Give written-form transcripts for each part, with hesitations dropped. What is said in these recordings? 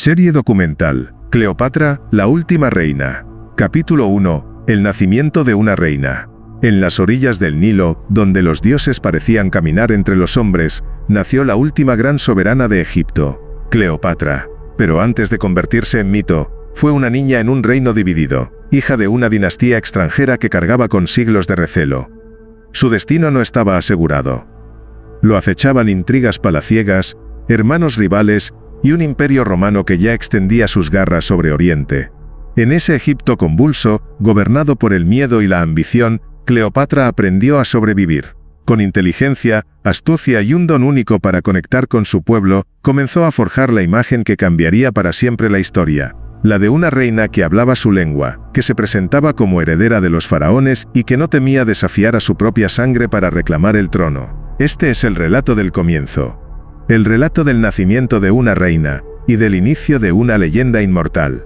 Serie documental, Cleopatra, la última reina. Capítulo 1, el nacimiento de una reina. En las orillas del Nilo, donde los dioses parecían caminar entre los hombres, nació la última gran soberana de Egipto, Cleopatra. Pero antes de convertirse en mito, fue una niña en un reino dividido, hija de una dinastía extranjera que cargaba con siglos de recelo. Su destino no estaba asegurado. Lo acechaban intrigas palaciegas, hermanos rivales y un imperio romano que ya extendía sus garras sobre Oriente. En ese Egipto convulso, gobernado por el miedo y la ambición, Cleopatra aprendió a sobrevivir. Con inteligencia, astucia y un don único para conectar con su pueblo, comenzó a forjar la imagen que cambiaría para siempre la historia. La de una reina que hablaba su lengua, que se presentaba como heredera de los faraones y que no temía desafiar a su propia sangre para reclamar el trono. Este es el relato del comienzo. El relato del nacimiento de una reina y del inicio de una leyenda inmortal.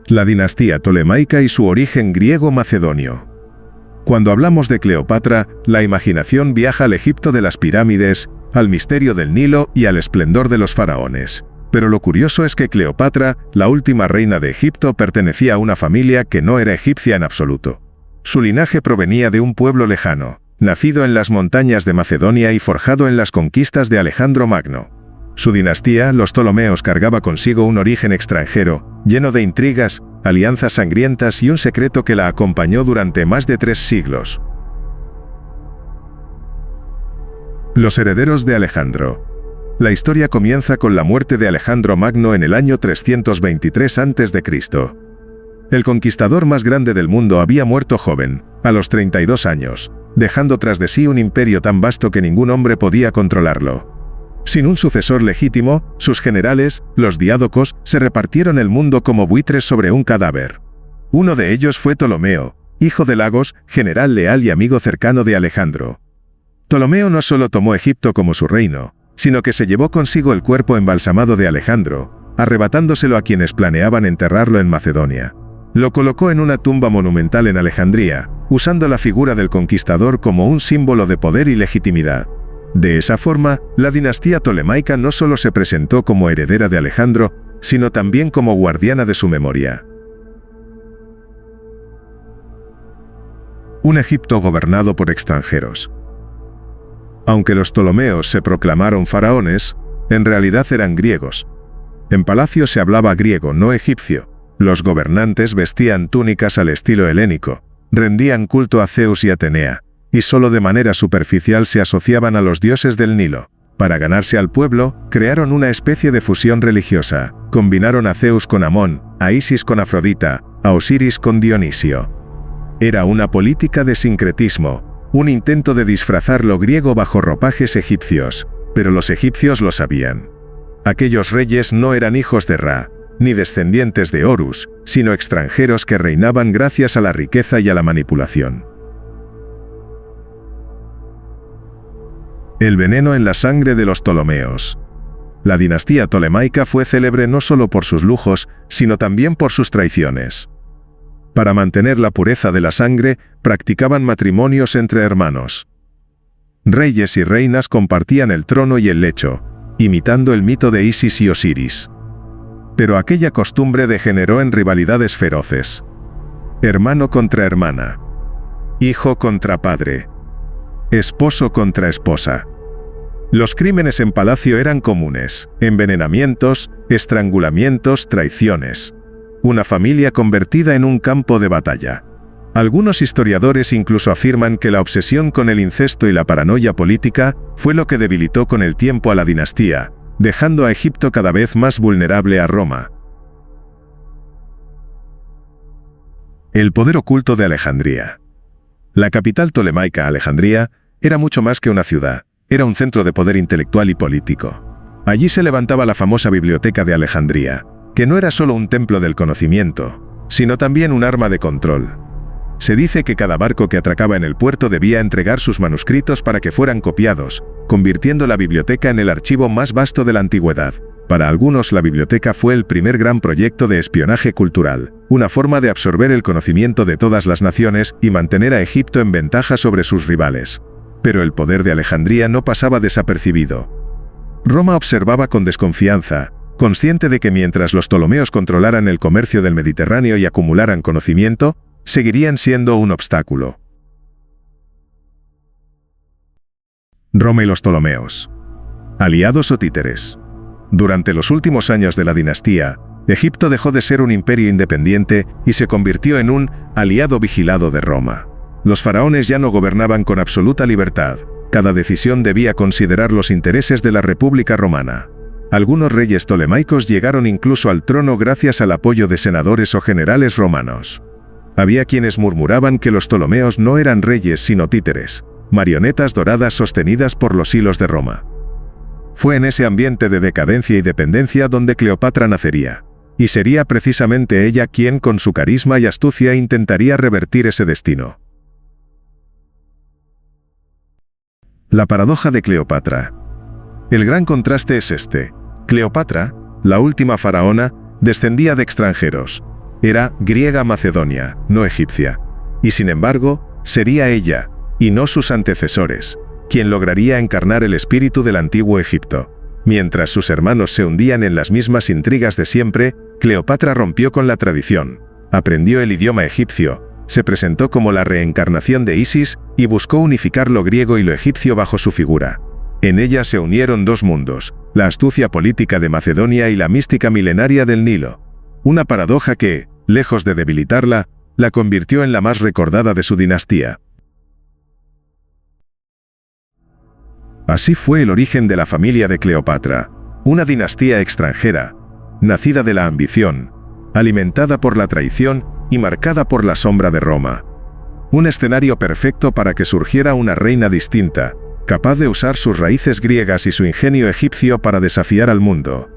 La dinastía tolemaica y su origen griego-macedonio. Cuando hablamos de Cleopatra, la imaginación viaja al Egipto de las pirámides, al misterio del Nilo y al esplendor de los faraones. Pero lo curioso es que Cleopatra, la última reina de Egipto, pertenecía a una familia que no era egipcia en absoluto. Su linaje provenía de un pueblo lejano, nacido en las montañas de Macedonia y forjado en las conquistas de Alejandro Magno. Su dinastía, los Ptolomeos, cargaba consigo un origen extranjero, lleno de intrigas, alianzas sangrientas y un secreto que la acompañó durante más de 3 siglos. Los herederos de Alejandro. La historia comienza con la muerte de Alejandro Magno en el año 323 a.C. El conquistador más grande del mundo había muerto joven, a los 32 años, dejando tras de sí un imperio tan vasto que ningún hombre podía controlarlo. Sin un sucesor legítimo, sus generales, los diádocos, se repartieron el mundo como buitres sobre un cadáver. Uno de ellos fue Ptolomeo, hijo de Lagos, general leal y amigo cercano de Alejandro. Ptolomeo no solo tomó Egipto como su reino, sino que se llevó consigo el cuerpo embalsamado de Alejandro, arrebatándoselo a quienes planeaban enterrarlo en Macedonia. Lo colocó en una tumba monumental en Alejandría, usando la figura del conquistador como un símbolo de poder y legitimidad. De esa forma, la dinastía tolemaica no solo se presentó como heredera de Alejandro, sino también como guardiana de su memoria. Un Egipto gobernado por extranjeros. Aunque los Ptolomeos se proclamaron faraones, en realidad eran griegos. En palacio se hablaba griego, no egipcio. Los gobernantes vestían túnicas al estilo helénico, rendían culto a Zeus y Atenea, y solo de manera superficial se asociaban a los dioses del Nilo. Para ganarse al pueblo, crearon una especie de fusión religiosa, combinaron a Zeus con Amón, a Isis con Afrodita, a Osiris con Dionisio. Era una política de sincretismo, un intento de disfrazar lo griego bajo ropajes egipcios, pero los egipcios lo sabían. Aquellos reyes no eran hijos de Ra, ni descendientes de Horus, sino extranjeros que reinaban gracias a la riqueza y a la manipulación. El veneno en la sangre de los Ptolomeos. La dinastía tolemaica fue célebre no solo por sus lujos, sino también por sus traiciones. Para mantener la pureza de la sangre, practicaban matrimonios entre hermanos. Reyes y reinas compartían el trono y el lecho, imitando el mito de Isis y Osiris. Pero aquella costumbre degeneró en rivalidades feroces. Hermano contra hermana. Hijo contra padre. Esposo contra esposa. Los crímenes en palacio eran comunes: envenenamientos, estrangulamientos, traiciones. Una familia convertida en un campo de batalla. Algunos historiadores incluso afirman que la obsesión con el incesto y la paranoia política fue lo que debilitó con el tiempo a la dinastía, dejando a Egipto cada vez más vulnerable a Roma. El poder oculto de Alejandría. La capital tolemaica, Alejandría, era mucho más que una ciudad, era un centro de poder intelectual y político. Allí se levantaba la famosa Biblioteca de Alejandría, que no era solo un templo del conocimiento, sino también un arma de control. Se dice que cada barco que atracaba en el puerto debía entregar sus manuscritos para que fueran copiados, convirtiendo la biblioteca en el archivo más vasto de la antigüedad. Para algunos, la biblioteca fue el primer gran proyecto de espionaje cultural, una forma de absorber el conocimiento de todas las naciones y mantener a Egipto en ventaja sobre sus rivales. Pero el poder de Alejandría no pasaba desapercibido. Roma observaba con desconfianza, consciente de que mientras los Ptolomeos controlaran el comercio del Mediterráneo y acumularan conocimiento, seguirían siendo un obstáculo. Roma y los Ptolomeos. ¿Aliados o títeres? Durante los últimos años de la dinastía, Egipto dejó de ser un imperio independiente y se convirtió en un aliado vigilado de Roma. Los faraones ya no gobernaban con absoluta libertad. Cada decisión debía considerar los intereses de la República Romana. Algunos reyes ptolemaicos llegaron incluso al trono gracias al apoyo de senadores o generales romanos. Había quienes murmuraban que los Ptolomeos no eran reyes sino títeres, marionetas doradas sostenidas por los hilos de Roma. Fue en ese ambiente de decadencia y dependencia donde Cleopatra nacería, y sería precisamente ella quien con su carisma y astucia intentaría revertir ese destino. La paradoja de Cleopatra. El gran contraste es este. Cleopatra, la última faraona, descendía de extranjeros. Era griega macedonia, no egipcia. Y sin embargo, sería ella, y no sus antecesores, quien lograría encarnar el espíritu del antiguo Egipto. Mientras sus hermanos se hundían en las mismas intrigas de siempre, Cleopatra rompió con la tradición, aprendió el idioma egipcio, se presentó como la reencarnación de Isis y buscó unificar lo griego y lo egipcio bajo su figura. En ella se unieron dos mundos, la astucia política de Macedonia y la mística milenaria del Nilo. Una paradoja que, lejos de debilitarla, la convirtió en la más recordada de su dinastía. Así fue el origen de la familia de Cleopatra, una dinastía extranjera, nacida de la ambición, alimentada por la traición y marcada por la sombra de Roma. Un escenario perfecto para que surgiera una reina distinta, capaz de usar sus raíces griegas y su ingenio egipcio para desafiar al mundo.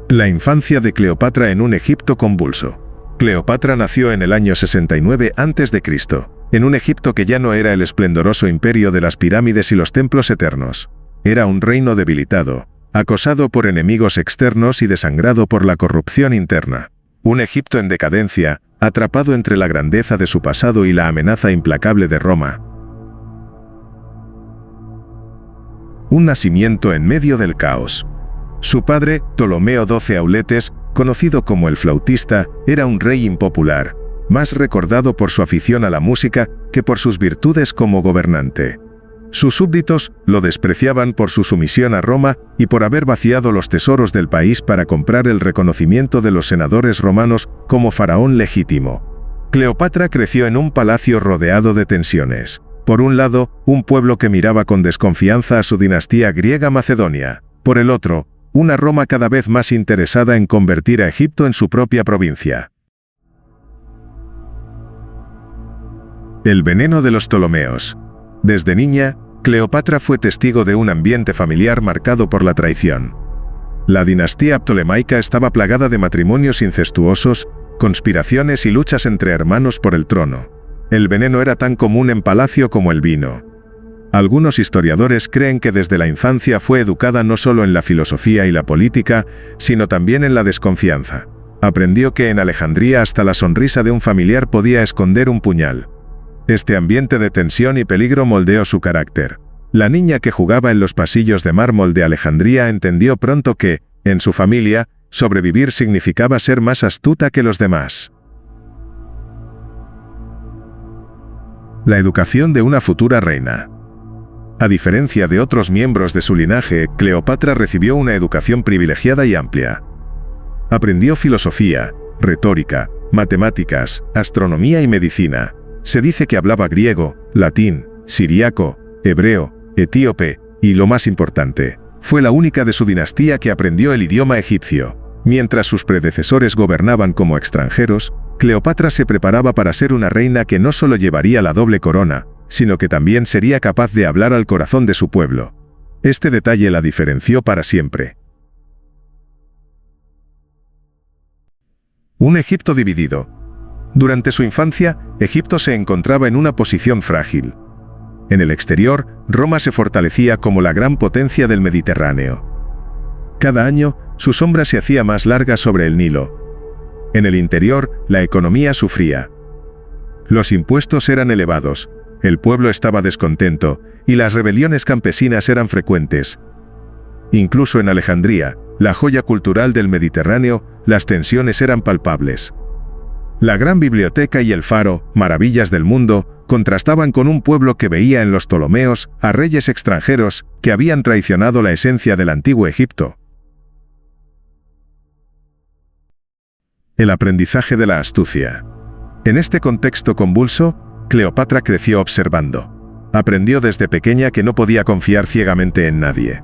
La infancia de Cleopatra en un Egipto convulso. Cleopatra nació en el año 69 a.C., en un Egipto que ya no era el esplendoroso imperio de las pirámides y los templos eternos. Era un reino debilitado, acosado por enemigos externos y desangrado por la corrupción interna. Un Egipto en decadencia, atrapado entre la grandeza de su pasado y la amenaza implacable de Roma. Un nacimiento en medio del caos. Su padre, Ptolomeo XII Auletes, conocido como el flautista, era un rey impopular, más recordado por su afición a la música que por sus virtudes como gobernante. Sus súbditos lo despreciaban por su sumisión a Roma y por haber vaciado los tesoros del país para comprar el reconocimiento de los senadores romanos como faraón legítimo. Cleopatra creció en un palacio rodeado de tensiones. Por un lado, un pueblo que miraba con desconfianza a su dinastía griega macedonia. Por el otro, una Roma cada vez más interesada en convertir a Egipto en su propia provincia. El veneno de los Ptolomeos. Desde niña, Cleopatra fue testigo de un ambiente familiar marcado por la traición. La dinastía ptolemaica estaba plagada de matrimonios incestuosos, conspiraciones y luchas entre hermanos por el trono. El veneno era tan común en palacio como el vino. Algunos historiadores creen que desde la infancia fue educada no solo en la filosofía y la política, sino también en la desconfianza. Aprendió que en Alejandría hasta la sonrisa de un familiar podía esconder un puñal. Este ambiente de tensión y peligro moldeó su carácter. La niña que jugaba en los pasillos de mármol de Alejandría entendió pronto que, en su familia, sobrevivir significaba ser más astuta que los demás. La educación de una futura reina. A diferencia de otros miembros de su linaje, Cleopatra recibió una educación privilegiada y amplia. Aprendió filosofía, retórica, matemáticas, astronomía y medicina. Se dice que hablaba griego, latín, siriaco, hebreo, etíope, y lo más importante, fue la única de su dinastía que aprendió el idioma egipcio. Mientras sus predecesores gobernaban como extranjeros, Cleopatra se preparaba para ser una reina que no solo llevaría la doble corona, sino que también sería capaz de hablar al corazón de su pueblo. Este detalle la diferenció para siempre. Un Egipto dividido. Durante su infancia, Egipto se encontraba en una posición frágil. En el exterior, Roma se fortalecía como la gran potencia del Mediterráneo. Cada año, su sombra se hacía más larga sobre el Nilo. En el interior, la economía sufría. Los impuestos eran elevados, el pueblo estaba descontento, y las rebeliones campesinas eran frecuentes. Incluso en Alejandría, la joya cultural del Mediterráneo, las tensiones eran palpables. La gran biblioteca y el faro, maravillas del mundo, contrastaban con un pueblo que veía en los Ptolomeos a reyes extranjeros que habían traicionado la esencia del antiguo Egipto. El aprendizaje de la astucia. En este contexto convulso, Cleopatra creció observando. Aprendió desde pequeña que no podía confiar ciegamente en nadie.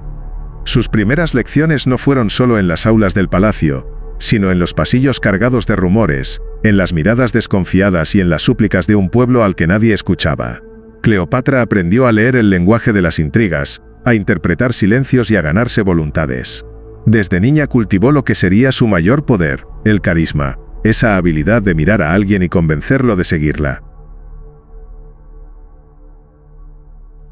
Sus primeras lecciones no fueron solo en las aulas del palacio, sino en los pasillos cargados de rumores, en las miradas desconfiadas y en las súplicas de un pueblo al que nadie escuchaba. Cleopatra aprendió a leer el lenguaje de las intrigas, a interpretar silencios y a ganarse voluntades. Desde niña cultivó lo que sería su mayor poder, el carisma, esa habilidad de mirar a alguien y convencerlo de seguirla.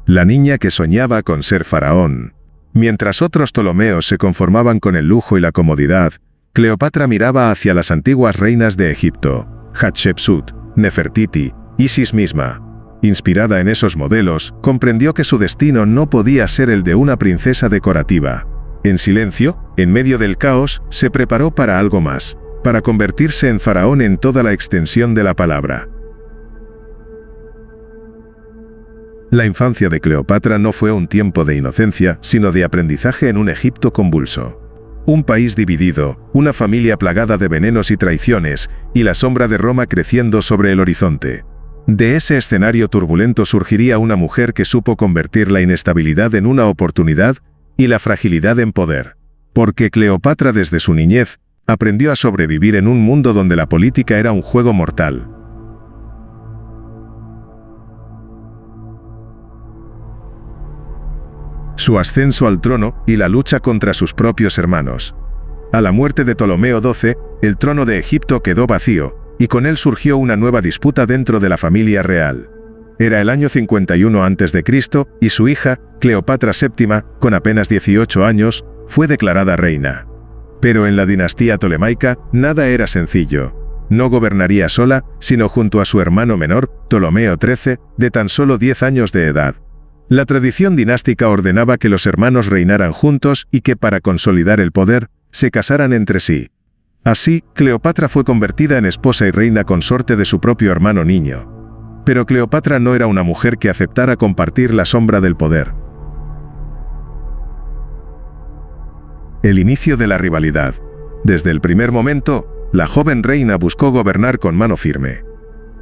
La niña que soñaba con ser faraón. Mientras otros Ptolomeos se conformaban con el lujo y la comodidad, Cleopatra miraba hacia las antiguas reinas de Egipto, Hatshepsut, Nefertiti, Isis misma. Inspirada en esos modelos, comprendió que su destino no podía ser el de una princesa decorativa. En silencio, en medio del caos, se preparó para algo más, para convertirse en faraón en toda la extensión de la palabra. La infancia de Cleopatra no fue un tiempo de inocencia, sino de aprendizaje en un Egipto convulso. Un país dividido, una familia plagada de venenos y traiciones, y la sombra de Roma creciendo sobre el horizonte. De ese escenario turbulento surgiría una mujer que supo convertir la inestabilidad en una oportunidad y la fragilidad en poder. Porque Cleopatra desde su niñez aprendió a sobrevivir en un mundo donde la política era un juego mortal. Su ascenso al trono y la lucha contra sus propios hermanos. A la muerte de Ptolomeo XII, el trono de Egipto quedó vacío, y con él surgió una nueva disputa dentro de la familia real. Era el año 51 a.C., y su hija, Cleopatra VII, con apenas 18 años, fue declarada reina. Pero en la dinastía tolemaica, nada era sencillo. No gobernaría sola, sino junto a su hermano menor, Ptolomeo XIII, de tan solo 10 años de edad. La tradición dinástica ordenaba que los hermanos reinaran juntos y que para consolidar el poder, se casaran entre sí. Así, Cleopatra fue convertida en esposa y reina consorte de su propio hermano niño. Pero Cleopatra no era una mujer que aceptara compartir la sombra del poder. El inicio de la rivalidad. Desde el primer momento, la joven reina buscó gobernar con mano firme.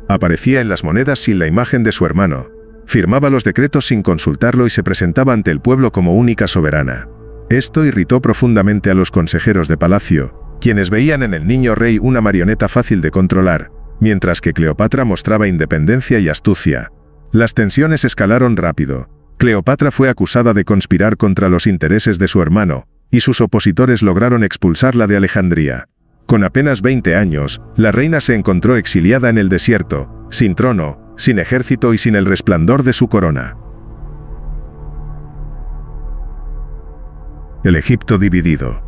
Aparecía en las monedas sin la imagen de su hermano. Firmaba los decretos sin consultarlo y se presentaba ante el pueblo como única soberana. Esto irritó profundamente a los consejeros de palacio, quienes veían en el niño rey una marioneta fácil de controlar, mientras que Cleopatra mostraba independencia y astucia. Las tensiones escalaron rápido. Cleopatra fue acusada de conspirar contra los intereses de su hermano, y sus opositores lograron expulsarla de Alejandría. Con apenas 20 años, la reina se encontró exiliada en el desierto, sin trono, sin ejército y sin el resplandor de su corona. El Egipto dividido.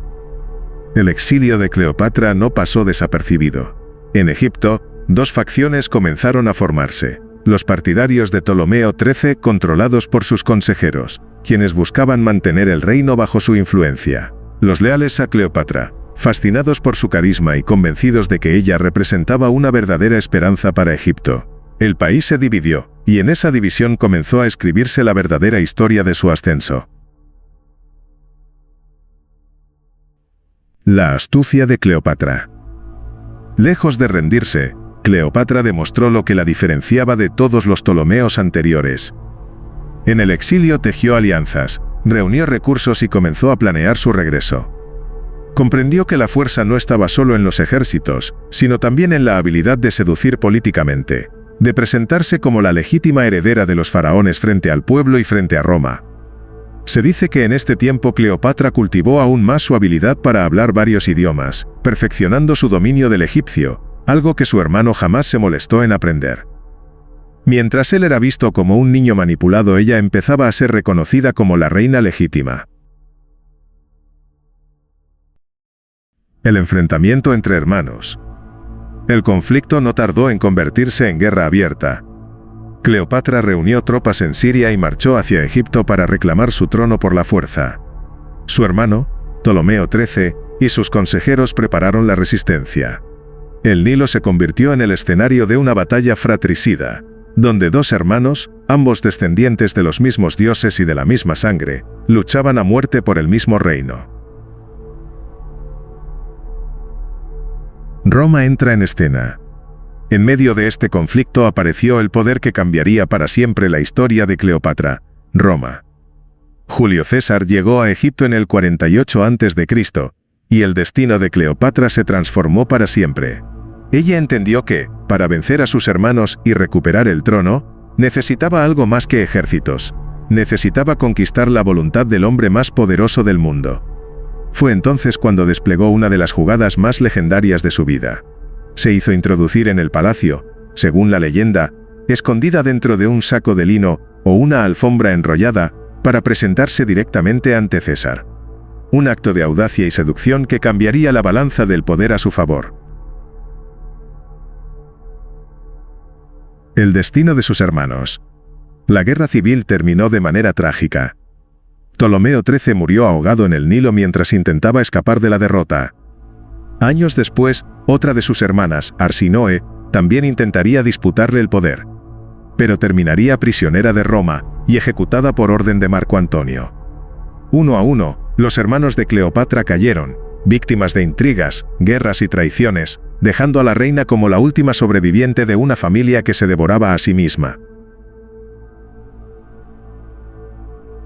El exilio de Cleopatra no pasó desapercibido. En Egipto, dos facciones comenzaron a formarse. Los partidarios de Ptolomeo XIII controlados por sus consejeros, quienes buscaban mantener el reino bajo su influencia. Los leales a Cleopatra, fascinados por su carisma y convencidos de que ella representaba una verdadera esperanza para Egipto. El país se dividió, y en esa división comenzó a escribirse la verdadera historia de su ascenso. La astucia de Cleopatra. Lejos de rendirse, Cleopatra demostró lo que la diferenciaba de todos los Ptolomeos anteriores. En el exilio tejió alianzas, reunió recursos y comenzó a planear su regreso. Comprendió que la fuerza no estaba solo en los ejércitos, sino también en la habilidad de seducir políticamente, de presentarse como la legítima heredera de los faraones frente al pueblo y frente a Roma. Se dice que en este tiempo Cleopatra cultivó aún más su habilidad para hablar varios idiomas, perfeccionando su dominio del egipcio, algo que su hermano jamás se molestó en aprender. Mientras él era visto como un niño manipulado, ella empezaba a ser reconocida como la reina legítima. El enfrentamiento entre hermanos. El conflicto no tardó en convertirse en guerra abierta. Cleopatra reunió tropas en Siria y marchó hacia Egipto para reclamar su trono por la fuerza. Su hermano, Ptolomeo XIII, y sus consejeros prepararon la resistencia. El Nilo se convirtió en el escenario de una batalla fratricida, donde dos hermanos, ambos descendientes de los mismos dioses y de la misma sangre, luchaban a muerte por el mismo reino. Roma entra en escena. En medio de este conflicto apareció el poder que cambiaría para siempre la historia de Cleopatra, Roma. Julio César llegó a Egipto en el 48 a.C., y el destino de Cleopatra se transformó para siempre. Ella entendió que, para vencer a sus hermanos y recuperar el trono, necesitaba algo más que ejércitos. Necesitaba conquistar la voluntad del hombre más poderoso del mundo. Fue entonces cuando desplegó una de las jugadas más legendarias de su vida. Se hizo introducir en el palacio, según la leyenda, escondida dentro de un saco de lino o una alfombra enrollada, para presentarse directamente ante César. Un acto de audacia y seducción que cambiaría la balanza del poder a su favor. El destino de sus hermanos. La guerra civil terminó de manera trágica. Ptolomeo XIII murió ahogado en el Nilo mientras intentaba escapar de la derrota. Años después, otra de sus hermanas, Arsinoe, también intentaría disputarle el poder. Pero terminaría prisionera de Roma y ejecutada por orden de Marco Antonio. Uno a uno, los hermanos de Cleopatra cayeron, víctimas de intrigas, guerras y traiciones, dejando a la reina como la última sobreviviente de una familia que se devoraba a sí misma.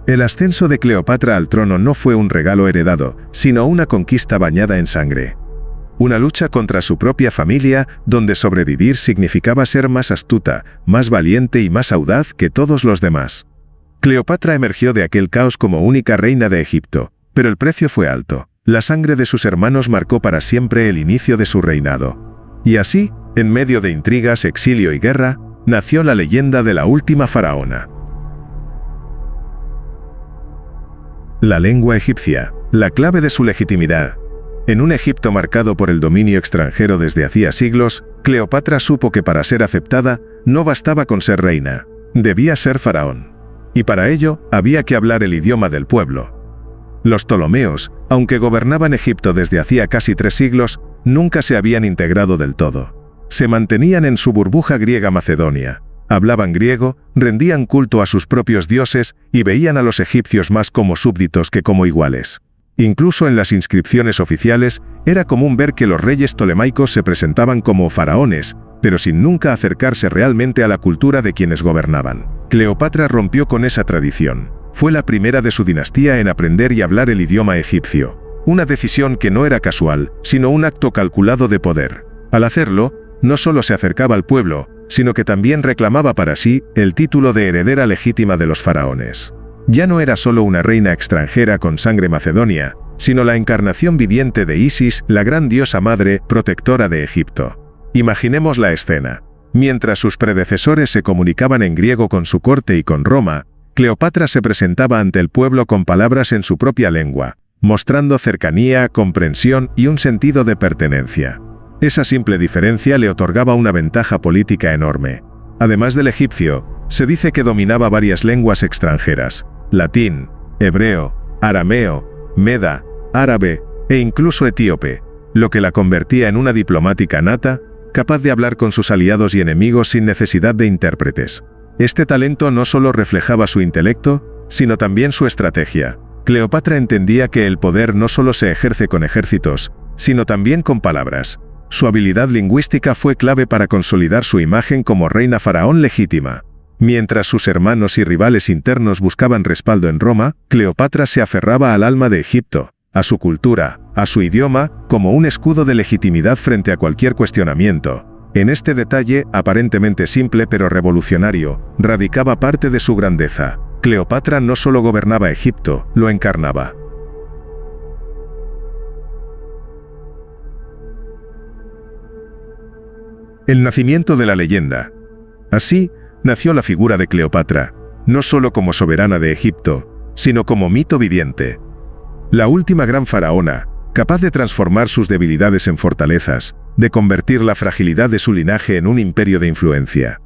El ascenso de Cleopatra al trono no fue un regalo heredado, sino una conquista bañada en sangre. Una lucha contra su propia familia, donde sobrevivir significaba ser más astuta, más valiente y más audaz que todos los demás. Cleopatra emergió de aquel caos como única reina de Egipto, pero el precio fue alto. La sangre de sus hermanos marcó para siempre el inicio de su reinado. Y así, en medio de intrigas, exilio y guerra, nació la leyenda de la última faraona. La lengua egipcia, la clave de su legitimidad. En un Egipto marcado por el dominio extranjero desde hacía siglos, Cleopatra supo que para ser aceptada, no bastaba con ser reina, debía ser faraón. Y para ello, había que hablar el idioma del pueblo. Los Ptolomeos, aunque gobernaban Egipto desde hacía casi 3 siglos, nunca se habían integrado del todo. Se mantenían en su burbuja griega Macedonia. Hablaban griego, rendían culto a sus propios dioses y veían a los egipcios más como súbditos que como iguales. Incluso en las inscripciones oficiales, era común ver que los reyes ptolemaicos se presentaban como faraones, pero sin nunca acercarse realmente a la cultura de quienes gobernaban. Cleopatra rompió con esa tradición. Fue la primera de su dinastía en aprender y hablar el idioma egipcio. Una decisión que no era casual, sino un acto calculado de poder. Al hacerlo, no solo se acercaba al pueblo, sino que también reclamaba para sí el título de heredera legítima de los faraones. Ya no era solo una reina extranjera con sangre macedonia, sino la encarnación viviente de Isis, la gran diosa madre, protectora de Egipto. Imaginemos la escena. Mientras sus predecesores se comunicaban en griego con su corte y con Roma, Cleopatra se presentaba ante el pueblo con palabras en su propia lengua, mostrando cercanía, comprensión y un sentido de pertenencia. Esa simple diferencia le otorgaba una ventaja política enorme. Además del egipcio, se dice que dominaba varias lenguas extranjeras: latín, hebreo, arameo, meda, árabe e incluso etíope, lo que la convertía en una diplomática nata, capaz de hablar con sus aliados y enemigos sin necesidad de intérpretes. Este talento no solo reflejaba su intelecto, sino también su estrategia. Cleopatra entendía que el poder no solo se ejerce con ejércitos, sino también con palabras. Su habilidad lingüística fue clave para consolidar su imagen como reina faraón legítima. Mientras sus hermanos y rivales internos buscaban respaldo en Roma, Cleopatra se aferraba al alma de Egipto, a su cultura, a su idioma, como un escudo de legitimidad frente a cualquier cuestionamiento. En este detalle, aparentemente simple pero revolucionario, radicaba parte de su grandeza. Cleopatra no solo gobernaba Egipto, lo encarnaba. El nacimiento de la leyenda. Así, nació la figura de Cleopatra, no solo como soberana de Egipto, sino como mito viviente. La última gran faraona, capaz de transformar sus debilidades en fortalezas, de convertir la fragilidad de su linaje en un imperio de influencia.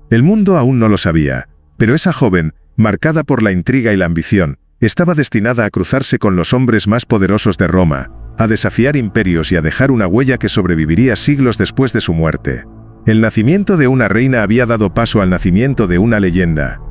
El mundo aún no lo sabía, pero esa joven, marcada por la intriga y la ambición, estaba destinada a cruzarse con los hombres más poderosos de Roma, a desafiar imperios y a dejar una huella que sobreviviría siglos después de su muerte. El nacimiento de una reina había dado paso al nacimiento de una leyenda,